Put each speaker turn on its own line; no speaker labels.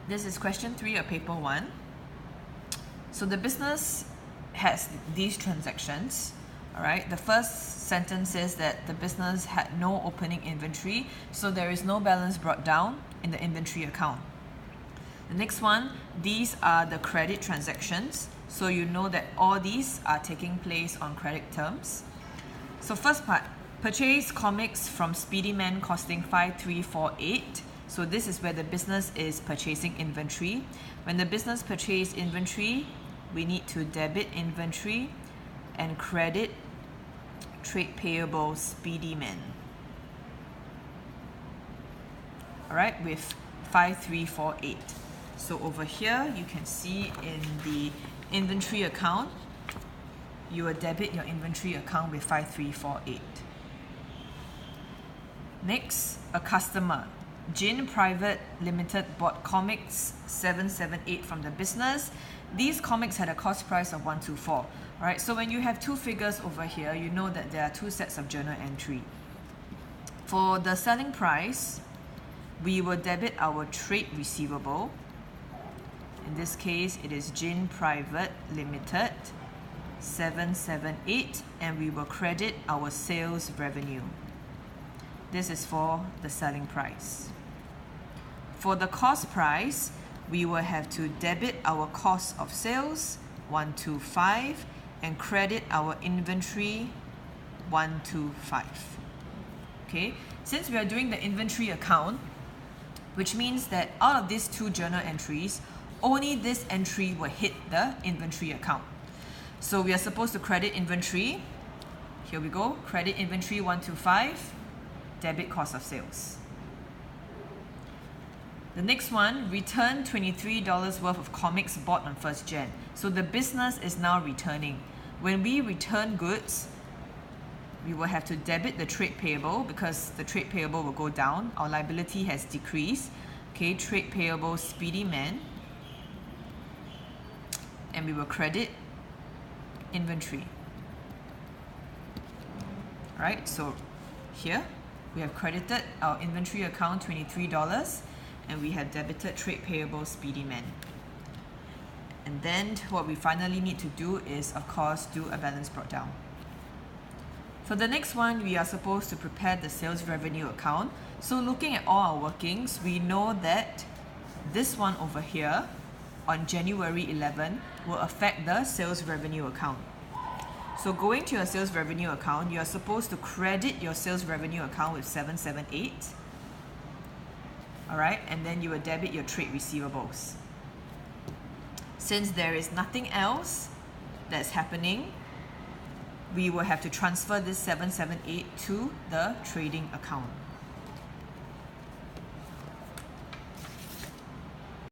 This is question 3 of paper 1. So the business has these transactions. Alright, the first sentence says that the business had no opening inventory, so there is no balance brought down in the inventory account. The next one, these are the credit transactions, so you know that all these are taking place on credit terms. So first part, purchase comics from Speedy Man costing 5348. So this is where the business is purchasing inventory. When the business purchase inventory, we need to debit inventory and credit trade payable Speedy Man. Alright, with 5348. So over here, you can see in the inventory account, you will debit your inventory account with 5348. Next, a customer. Jin Private Limited bought comics 778 from the business. These comics had a cost price of 124. Alright, so when you have two figures over here, you know that there are two sets of journal entry. For the selling price, we will debit our trade receivable. In this case, it is Jin Private Limited 778, and we will credit our sales revenue. This is for the selling price. For the cost price, we will have to debit our cost of sales 125 and credit our inventory 125. Okay, since we are doing the inventory account, which means that out of these two journal entries, only this entry will hit the inventory account. So we are supposed to credit inventory. Here we go, credit inventory 125, debit cost of sales. The next one, return $23 worth of comics bought on 1st Jan. So the business is now returning. When we return goods, we will have to debit the trade payable because the trade payable will go down. Our liability has decreased. Okay, trade payable Speedy Man. And we will credit inventory. Alright, so here we have credited our inventory account $23 and we have debited trade payable Speedy Man. And then what we finally need to do is, of course, do a balance brought down. For the next one, we are supposed to prepare the sales revenue account. So looking at all our workings, we know that this one over here on January 11 will affect the sales revenue account. So going to your sales revenue account, you are supposed to credit your sales revenue account with 778. Alright, and then you will debit your trade receivables. Since there is nothing else that's happening, we will have to transfer this 778 to the trading account.